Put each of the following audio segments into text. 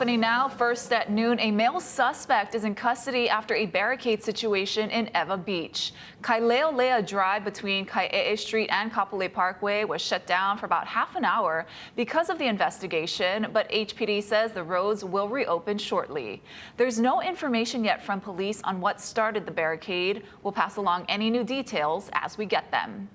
happening now. First at noon, a male suspect is in custody after a barricade situation in Ewa Beach. Kailea Drive between Kai'e'e Street and Kapolei Parkway was shut down for about half an hour because of the investigation, but HPD says the roads will reopen shortly. There's no information yet from police on what started the barricade. We'll pass along any new details as we get them.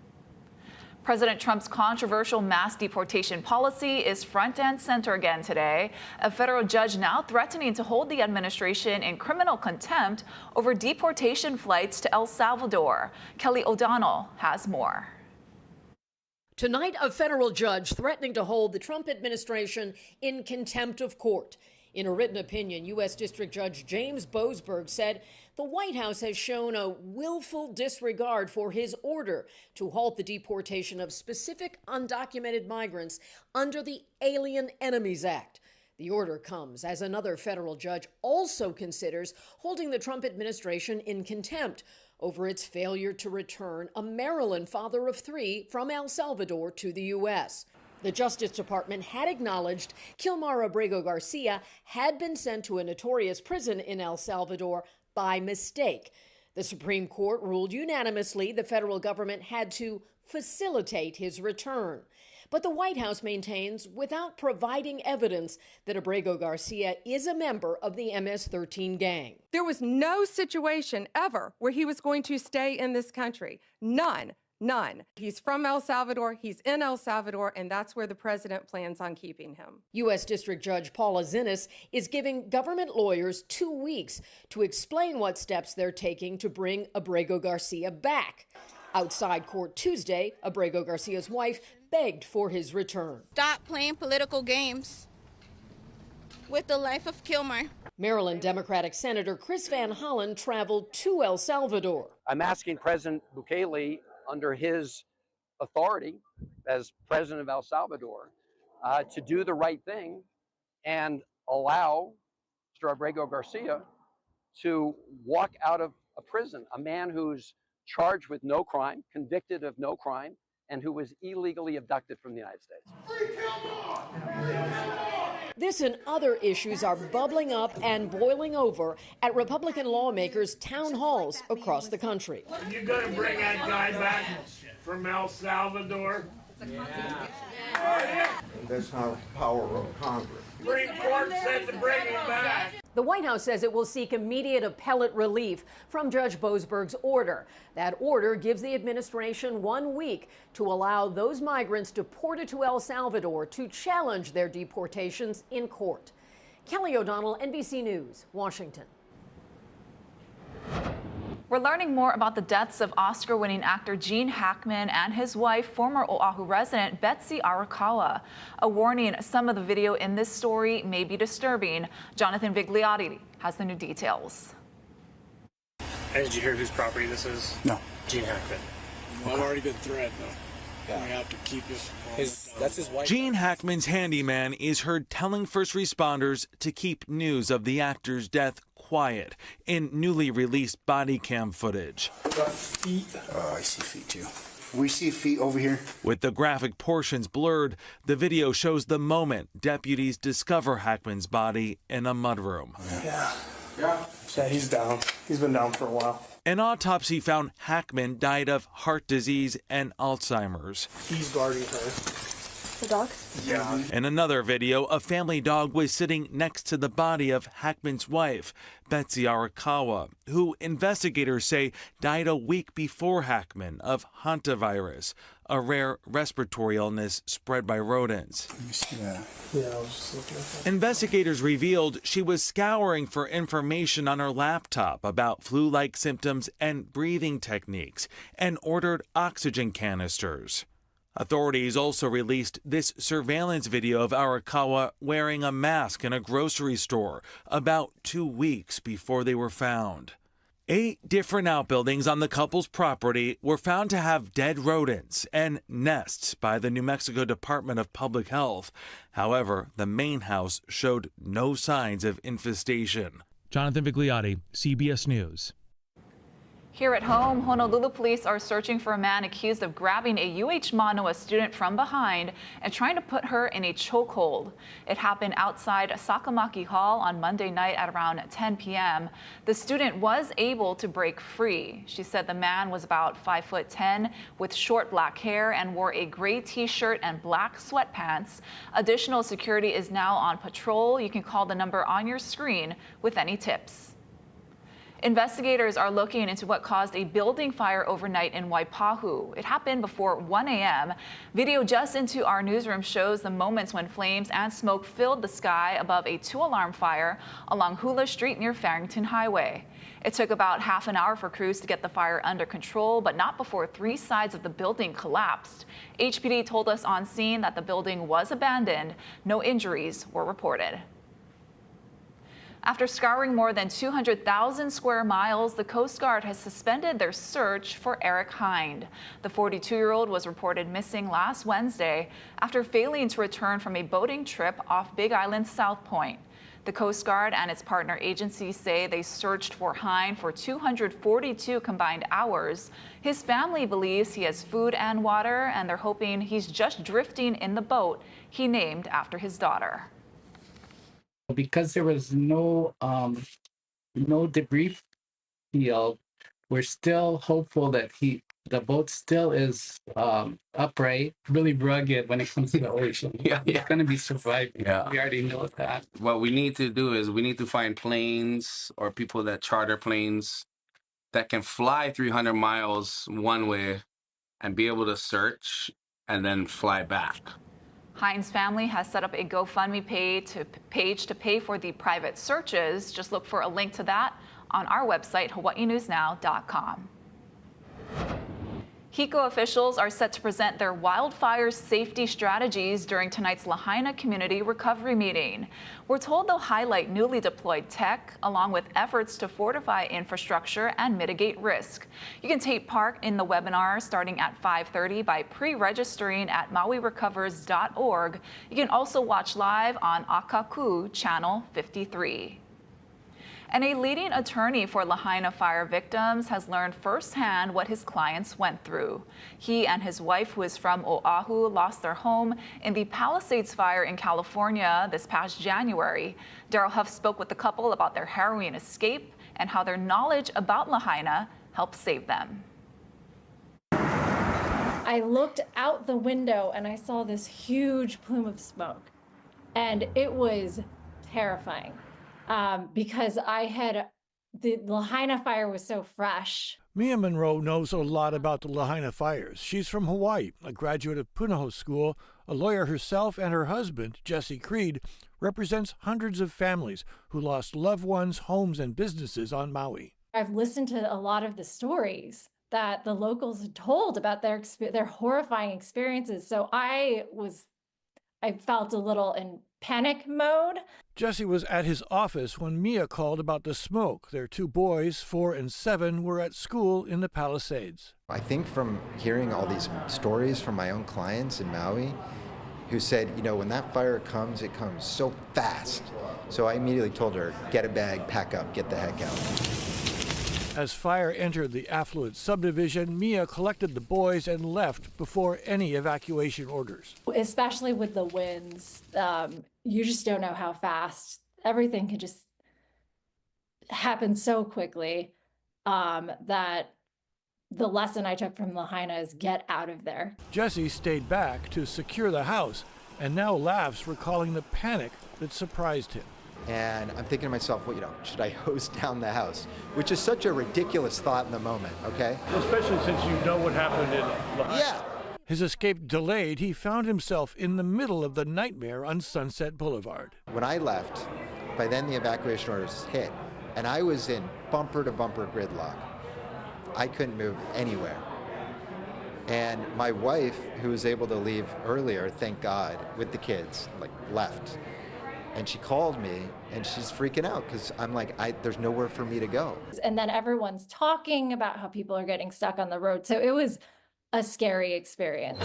President Trump's controversial mass deportation policy is front and center again today. A federal judge now threatening to hold the administration in criminal contempt over deportation flights to El Salvador. Kelly O'Donnell has more. Tonight, a federal judge threatening to hold the Trump administration in contempt of court. In a written opinion, U.S. District Judge James Boasberg said the White House has shown a willful disregard for his order to halt the deportation of specific undocumented migrants under the Alien Enemies Act. The order comes as another federal judge also considers holding the Trump administration in contempt over its failure to return a Maryland father of three from El Salvador to the U.S. The Justice Department had acknowledged Kilmar Abrego Garcia had been sent to a notorious prison in El Salvador by mistake. The Supreme Court ruled unanimously the federal government had to facilitate his return. But the White House maintains, without providing evidence, that Abrego Garcia is a member of the MS-13 gang. There was no situation ever where he was going to stay in this country. None. None. He's from El Salvador, he's in El Salvador, and that's where the president plans on keeping him. U.S. District Judge Paula Zinnes is giving government lawyers 2 weeks to explain what steps they're taking to bring Abrego Garcia back. Outside court Tuesday, Abrego Garcia's wife begged for his return. Stop playing political games with the life of Kilmer. Maryland Democratic Senator Chris Van Hollen traveled to El Salvador. I'm asking President Bukele, under his authority as president of El Salvador, to do the right thing and allow Mr. Abrego Garcia to walk out of a prison, a man who's charged with no crime, convicted of no crime, and who was illegally abducted from the United States. This and other issues are bubbling up and boiling over at Republican lawmakers' town halls across the country. Are you going to bring that guy back from El Salvador? Yeah. That's not power of Congress. Supreme Court said to bring him back. The White House says it will seek immediate appellate relief from Judge Boasberg's order. That order gives the administration 1 week to allow those migrants deported to El Salvador to challenge their deportations in court. Kelly O'Donnell, NBC News, Washington. We're learning more about the deaths of Oscar-winning actor Gene Hackman and his wife, former Oahu resident Betsy Arakawa. A warning, some of the video in this story may be disturbing. Jonathan Vigliotti has the new details. Did you hear whose property this is? No. Gene Hackman. Well, I've already been threatened, though. Yeah. We have to keep this. That's his wife. Gene Hackman's handyman is heard telling first responders to keep news of the actor's death quiet in newly released body cam footage. Feet. Oh, I see feet too. We see feet over here. With the graphic portions blurred, the video shows the moment deputies discover Hackman's body in a mudroom. Yeah, he's down. He's been down for a while. An autopsy found Hackman died of heart disease and Alzheimer's. He's guarding her. The dog? Yeah. In another video, a family dog was sitting next to the body of Hackman's wife, Betsy Arakawa, who investigators say died a week before Hackman of hantavirus, a rare respiratory illness spread by rodents. Let me see that. Yeah, I was just looking at that. Investigators revealed she was scouring for information on her laptop about flu-like symptoms and breathing techniques and ordered oxygen canisters. Authorities also released this surveillance video of Arakawa wearing a mask in a grocery store about 2 weeks before they were found. 8 different outbuildings on the couple's property were found to have dead rodents and nests by the New Mexico Department of Public Health. However, the main house showed no signs of infestation. Jonathan Vigliotti, CBS News. Here at home, Honolulu police are searching for a man accused of grabbing a Manoa student from behind and trying to put her in a chokehold. It happened outside Sakamaki Hall on Monday night at around 10 p.m. The student was able to break free. She said the man was about 5'10" with short black hair and wore a gray t-shirt and black sweatpants. Additional security is now on patrol. You can call the number on your screen with any tips. Investigators are looking into what caused a building fire overnight in Waipahu. It happened before 1 a.m. Video just into our newsroom shows the moments when flames and smoke filled the sky above a 2-alarm fire along Hula Street near Farrington Highway. It took about half an hour for crews to get the fire under control, but not before 3 sides of the building collapsed. HPD told us on scene that the building was abandoned. No injuries were reported. After scouring more than 200,000 square miles, the Coast Guard has suspended their search for Eric Hind. The 42-year-old was reported missing last Wednesday after failing to return from a boating trip off Big Island South Point. The Coast Guard and its partner agencies say they searched for Hind for 242 combined hours. His family believes he has food and water, and they're hoping he's just drifting in the boat he named after his daughter. Because there was no debris field, we're still hopeful that the boat still is upright, really rugged when it comes to the ocean. It's going to be surviving. We already know that. What we need to do is we need to find planes or people that charter planes that can fly 300 miles one way and be able to search and then fly back. Hind's family has set up a GoFundMe page to pay for the private searches. Just look for a link to that on our website, hawaiinewsnow.com. HECO officials are set to present their wildfire safety strategies during tonight's Lahaina Community Recovery Meeting. We're told they'll highlight newly deployed tech, along with efforts to fortify infrastructure and mitigate risk. You can take part in the webinar starting at 5:30 by pre-registering at mauirecovers.org. You can also watch live on Akaku Channel 53. And a leading attorney for Lahaina fire victims has learned firsthand what his clients went through. He and his wife, who is from Oahu, lost their home in the Palisades fire in California this past January. Daryl Huff spoke with the couple about their harrowing escape and how their knowledge about Lahaina helped save them. I looked out the window and I saw this huge plume of smoke, and it was terrifying. Because the Lahaina fire was so fresh. Mia Monroe knows a lot about the Lahaina fires. She's from Hawaii, a graduate of Punahou School, a lawyer herself, and her husband, Jesse Creed, represents hundreds of families who lost loved ones, homes, and businesses on Maui. I've listened to a lot of the stories that the locals had told about their horrifying experiences. So I felt a little in panic mode. Jesse was at his office when Mia called about the smoke. Their 2 boys, 4 and 7, were at school in the Palisades. I think from hearing all these stories from my own clients in Maui who said, when that fire comes, it comes so fast. So I immediately told her, get a bag, pack up, get the heck out. As fire entered the affluent subdivision, Mia collected the boys and left before any evacuation orders. Especially with the winds, you just don't know how fast everything can just happen so quickly, that the lesson I took from Lahaina is get out of there. Jesse stayed back to secure the house and now laughs, recalling the panic that surprised him. And I'm thinking to myself, should I hose down the house? Which is such a ridiculous thought in the moment, okay? Especially since you know what happened in Lahaina. Yeah. His escape delayed, he found himself in the middle of the nightmare on Sunset Boulevard. When I left, by then the evacuation orders hit, and I was in bumper-to-bumper gridlock. I couldn't move anywhere. And my wife, who was able to leave earlier, thank God, with the kids, left. And she called me, and she's freaking out because I'm like, there's nowhere for me to go. And then everyone's talking about how people are getting stuck on the road. So it was a scary experience.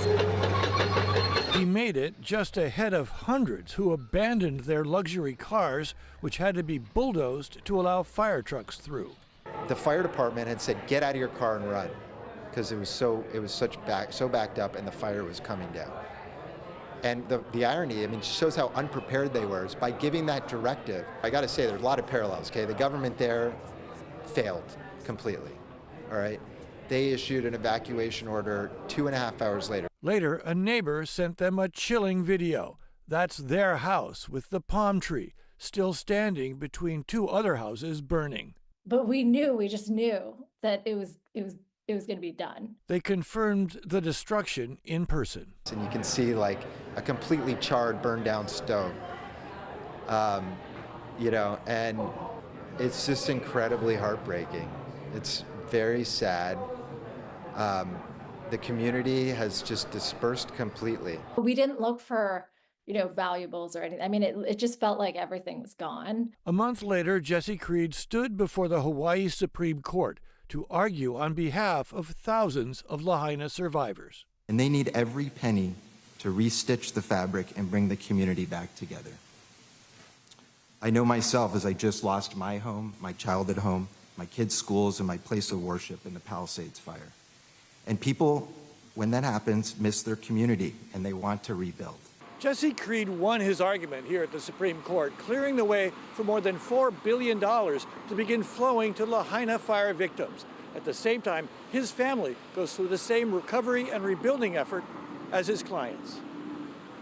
He made it just ahead of hundreds who abandoned their luxury cars, which had to be bulldozed to allow fire trucks through. The fire department had said, get out of your car and run, because it was so backed up and the fire was coming down. And the irony, I mean, shows how unprepared they were, is by giving that directive. I got to say, there's a lot of parallels, okay? The government there failed completely, all right? They issued an evacuation order 2.5 hours later. Later, a neighbor sent them a chilling video. That's their house with the palm tree still standing between two other houses burning. But we just knew that it was going to be done. They confirmed the destruction in person. And you can see like a completely charred, burned down stove. You know, and it's just incredibly heartbreaking. It's very sad. The community has just dispersed completely. We didn't look for, valuables or anything. I mean, it just felt like everything was gone. A month later, Jesse Creed stood before the Hawaii Supreme Court to argue on behalf of thousands of Lahaina survivors. And they need every penny to restitch the fabric and bring the community back together. I know myself, as I just lost my home, my childhood home, my kids' schools, and my place of worship in the Palisades fire. And people, when that happens, miss their community and they want to rebuild. Jesse Creed won his argument here at the Supreme Court, clearing the way for more than $4 billion to begin flowing to Lahaina fire victims. At the same time, his family goes through the same recovery and rebuilding effort as his clients.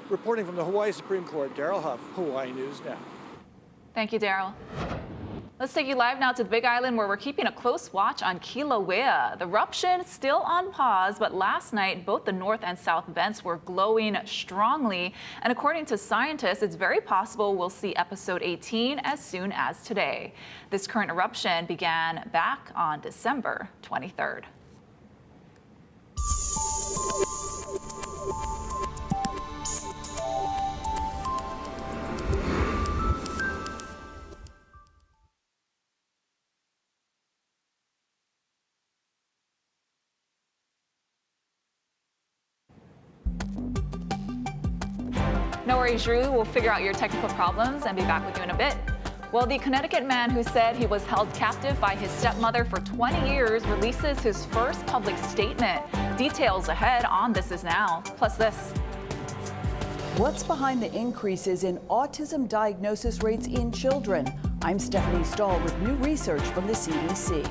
Reporting from the Hawaii Supreme Court, Daryl Huff, Hawaii News Now. Thank you, Daryl. Let's take you live now to the Big Island, where we're keeping a close watch on Kilauea. The eruption still on pause, but last night both the north and south vents were glowing strongly. And according to scientists, it's very possible we'll see episode 18 as soon as today. This current eruption began back on December 23rd. No worries, Drew. We'll figure out your technical problems and be back with you in a bit. Well, the Connecticut man who said he was held captive by his stepmother for 20 years releases his first public statement. Details ahead on This Is Now. Plus this. What's behind the increases in autism diagnosis rates in children? I'm Stephanie Stahl with new research from the CDC.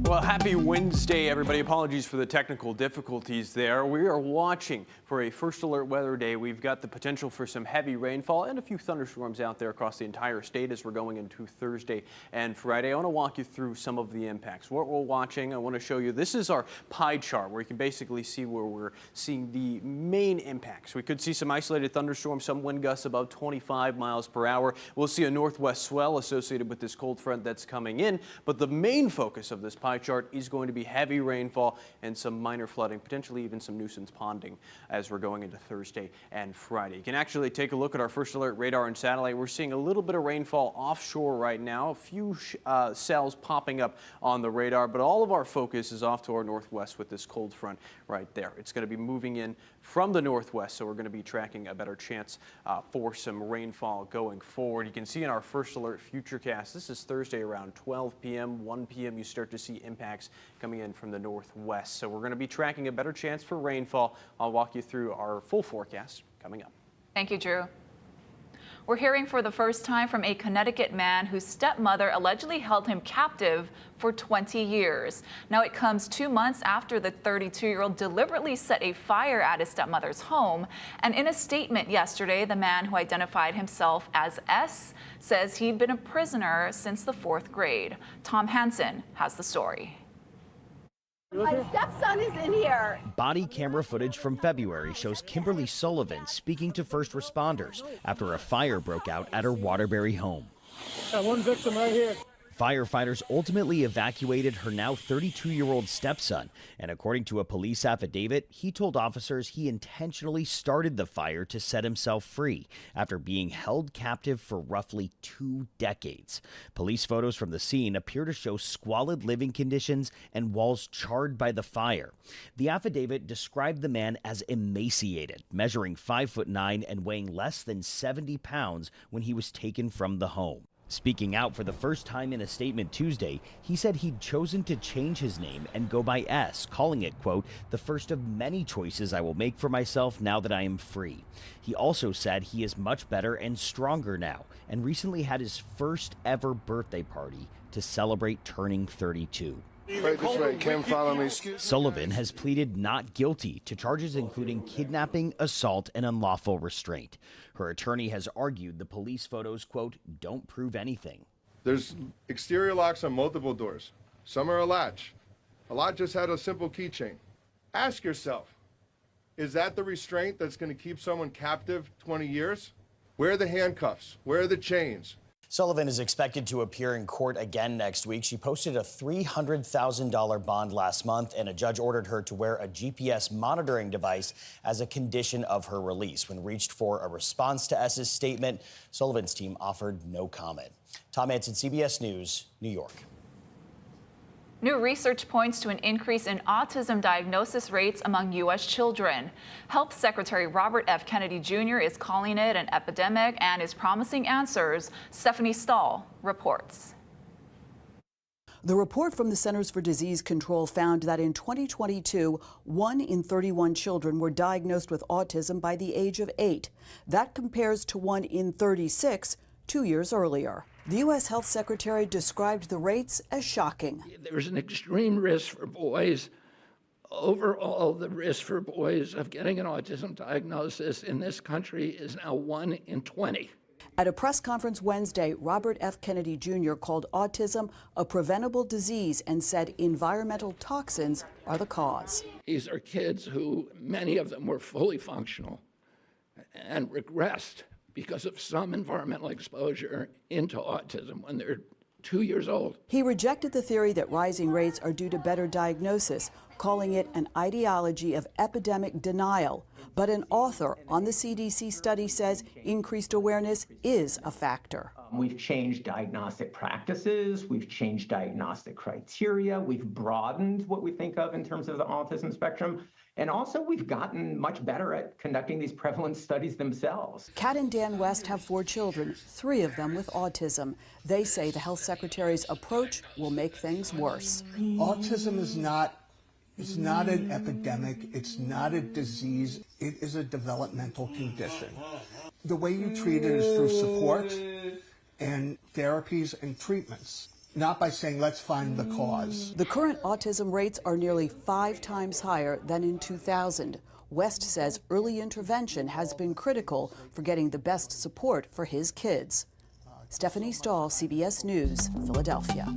Well, happy Wednesday, everybody. Apologies for the technical difficulties there. We are watching for a first alert weather day. We've got the potential for some heavy rainfall and a few thunderstorms out there across the entire state as we're going into Thursday and Friday. I want to walk you through some of the impacts. What we're watching, I want to show you, this is our pie chart where you can basically see where we're seeing the main impacts. We could see some isolated thunderstorms, some wind gusts above 25 miles per hour. We'll see a northwest swell associated with this cold front that's coming in, but the main focus of this pie chart is going to be heavy rainfall and some minor flooding, potentially even some nuisance ponding as we're going into Thursday and Friday. You can actually take a look at our first alert radar and satellite. We're seeing a little bit of rainfall offshore right now, a few cells popping up on the radar, but all of our focus is off to our northwest with this cold front right there. It's going to be moving in from the northwest, so we're going to be tracking a better chance for some rainfall going forward. You can see in our first alert futurecast, this is Thursday around 12 p.m., 1 p.m. you start to see impacts coming in from the northwest. So we're going to be tracking a better chance for rainfall. I'll walk you through our full forecast coming up. Thank you, Drew. We're hearing for the first time from a Connecticut man whose stepmother allegedly held him captive for 20 years. Now it comes 2 months after the 32-year-old deliberately set a fire at his stepmother's home. And in a statement yesterday, the man who identified himself as S says he'd been a prisoner since the 4th grade. Tom Hansen has the story. My stepson is in here. Body camera footage from February shows Kimberly Sullivan speaking to first responders after a fire broke out at her Waterbury home. Got one victim right here. Firefighters ultimately evacuated her now 32-year-old stepson, and according to a police affidavit, he told officers he intentionally started the fire to set himself free after being held captive for roughly 2 decades. Police photos from the scene appear to show squalid living conditions and walls charred by the fire. The affidavit described the man as emaciated, measuring 5'9" and weighing less than 70 pounds when he was taken from the home. Speaking out for the first time in a statement Tuesday, he said he'd chosen to change his name and go by S, calling it, quote, the first of many choices I will make for myself now that I am free. He also said he is much better and stronger now, and recently had his first ever birthday party to celebrate turning 32. Right this way, Kim, follow me. Sullivan has pleaded not guilty to charges including kidnapping, assault, and unlawful restraint. Her attorney has argued the police photos, quote, don't prove anything. There's exterior locks on multiple doors. Some are a latch. A lot just had a simple keychain. Ask yourself, is that the restraint that's going to keep someone captive 20 years? Where are the handcuffs? Where are the chains? Sullivan is expected to appear in court again next week. She posted a $300,000 bond last month, and a judge ordered her to wear a GPS monitoring device as a condition of her release. When reached for a response to S's statement, Sullivan's team offered no comment. Tom Hansen, CBS News, New York. New research points to an increase in autism diagnosis rates among U.S. children. Health Secretary Robert F. Kennedy Jr. is calling it an epidemic and is promising answers. Stephanie Stahl reports. The report from the Centers for Disease Control found that in 2022, 1 in 31 children were diagnosed with autism by the age of 8. That compares to 1 in 36 2 years earlier. The U.S. Health Secretary described the rates as shocking. There's an extreme risk for boys. Overall, the risk for boys of getting an autism diagnosis in this country is now 1 in 20. At a press conference Wednesday, Robert F. Kennedy Jr. called autism a preventable disease and said environmental toxins are the cause. These are kids who, many of them were fully functional and regressed because of some environmental exposure into autism when they're 2 years old. He rejected the theory that rising rates are due to better diagnosis, calling it an ideology of epidemic denial. But an author on the CDC study says increased awareness is a factor. We've changed diagnostic practices, we've changed diagnostic criteria, we've broadened what we think of in terms of the autism spectrum. And also, we've gotten much better at conducting these prevalence studies themselves. Kat and Dan West have 4 children, 3 of them with autism. They say the health secretary's approach will make things worse. Autism is not an epidemic. It's not a disease. It is a developmental condition. The way you treat it is through support and therapies and treatments. not by saying, let's find the cause. The current autism rates are nearly 5 times higher than in 2000. West says early intervention has been critical for getting the best support for his kids. Stephanie Stahl, CBS News, Philadelphia.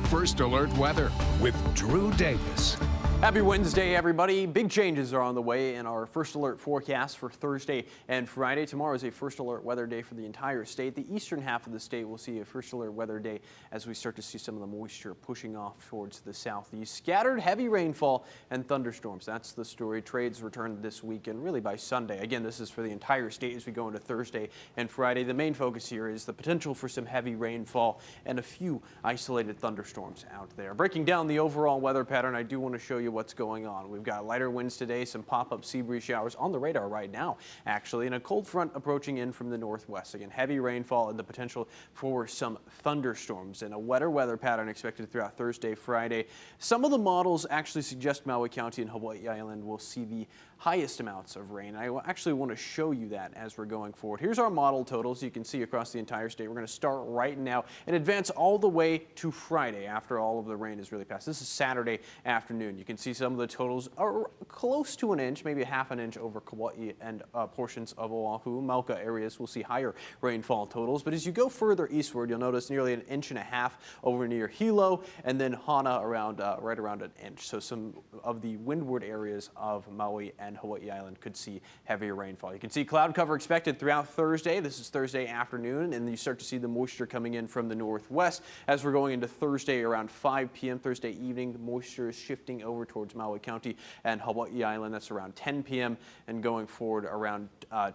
First Alert Weather with Drew Davis. Happy Wednesday, everybody. Big changes are on the way in our First Alert forecast for Thursday and Friday. Tomorrow is a First Alert weather day for the entire state. The eastern half of the state will see a First Alert weather day as we start to see some of the moisture pushing off towards the southeast. Scattered heavy rainfall and thunderstorms. That's the story. Trades return this weekend, really by Sunday. Again, this is for the entire state as we go into Thursday and Friday. The main focus here is the potential for some heavy rainfall and a few isolated thunderstorms out there. Breaking down the overall weather pattern, I do want to show you what's going on. We've got lighter winds today, some pop-up sea breeze showers on the radar right now, actually, and a cold front approaching in from the northwest. Again, heavy rainfall and the potential for some thunderstorms and a wetter weather pattern expected throughout Thursday, Friday. Some of the models actually suggest Maui County and Hawaii Island will see the highest amounts of rain. I actually want to show you that as we're going forward. Here's our model totals you can see across the entire state. We're going to start right now and advance all the way to Friday after all of the rain is really passed. This is Saturday afternoon. You can see some of the totals are close to an inch, maybe a half an inch over Kauai and portions of Oahu. Mauka areas will see higher rainfall totals, but as you go further eastward, you'll notice nearly an inch and a half over near Hilo, and then Hana around right around an inch. So some of the windward areas of Maui and Hawaii Island could see heavier rainfall. You can see cloud cover expected throughout Thursday. This is Thursday afternoon, and you start to see the moisture coming in from the northwest as we're going into Thursday around 5 p.m. Thursday evening, the moisture is shifting over towards Maui County and Hawaii Island. That's around 10 p.m. and going forward around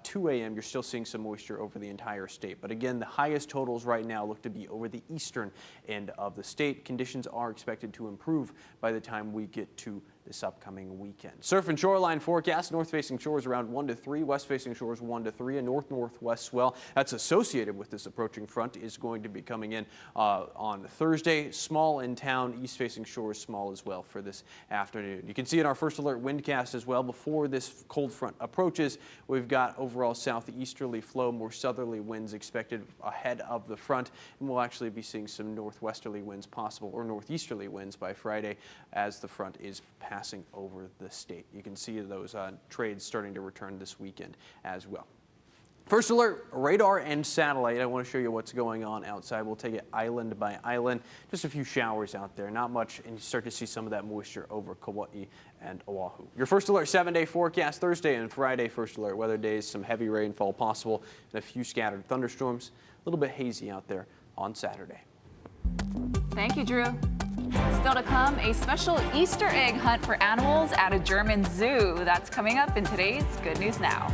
2 a.m. You're still seeing some moisture over the entire state. But again, the highest totals right now look to be over the eastern end of the state. Conditions are expected to improve by the time we get to this upcoming weekend. Surf and shoreline forecast, north-facing shores around 1 to 3, west-facing shores 1 to 3, a north-northwest swell that's associated with this approaching front is going to be coming in on Thursday. Small in town, east-facing shores small as well for this afternoon. You can see in our First Alert windcast as well, before this cold front approaches, we've got overall southeasterly flow, more southerly winds expected ahead of the front, and we'll actually be seeing some northwesterly winds possible, or northeasterly winds by Friday as the front is passing over the state. You can see those trades starting to return this weekend as well. First Alert radar and satellite. I want to show you what's going on outside. We'll take it island by island. Just a few showers out there, not much, and you start to see some of that moisture over Kauai and Oahu. Your First Alert 7-day forecast: Thursday and Friday First Alert weather days. Some heavy rainfall possible and a few scattered thunderstorms. A little bit hazy out there on Saturday. Thank you, Drew. Still to come, a special Easter egg hunt for animals at a German zoo. That's coming up in today's Good News Now.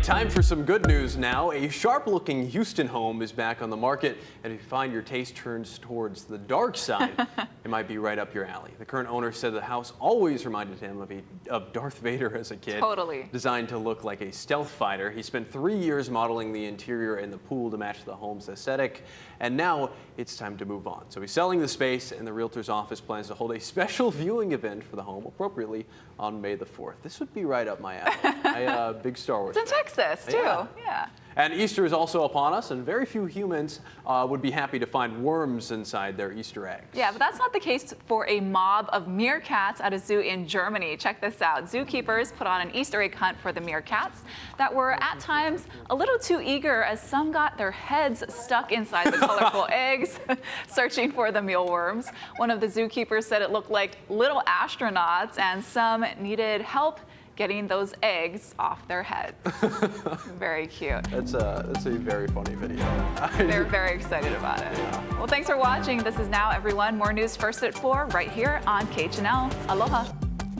Time for some good news now. A sharp-looking Houston home is back on the market, and if you find your taste turns towards the dark side, it might be right up your alley. The current owner said the house always reminded him of Darth Vader as a kid. Totally. Designed to look like a stealth fighter. He spent 3 years modeling the interior and the pool to match the home's aesthetic, and now it's time to move on. So he's selling the space, and the realtor's office plans to hold a special viewing event for the home appropriately on May the 4th. This would be right up my alley. Big Star Wars fan. It's in Texas, too. Yeah. And Easter is also upon us, and very few humans would be happy to find worms inside their Easter eggs. Yeah, but that's not the case for a mob of meerkats at a zoo in Germany. Check this out. Zookeepers put on an Easter egg hunt for the meerkats that were at times a little too eager, as some got their heads stuck inside the colorful eggs, searching for the mealworms. One of the zookeepers said it looked like little astronauts, and some needed help getting those eggs off their heads. Very cute. That's a very funny video. They're very excited about it. Yeah. Well, thanks for watching. This is Now, everyone. More news first at 4 right here on KHNL. Aloha.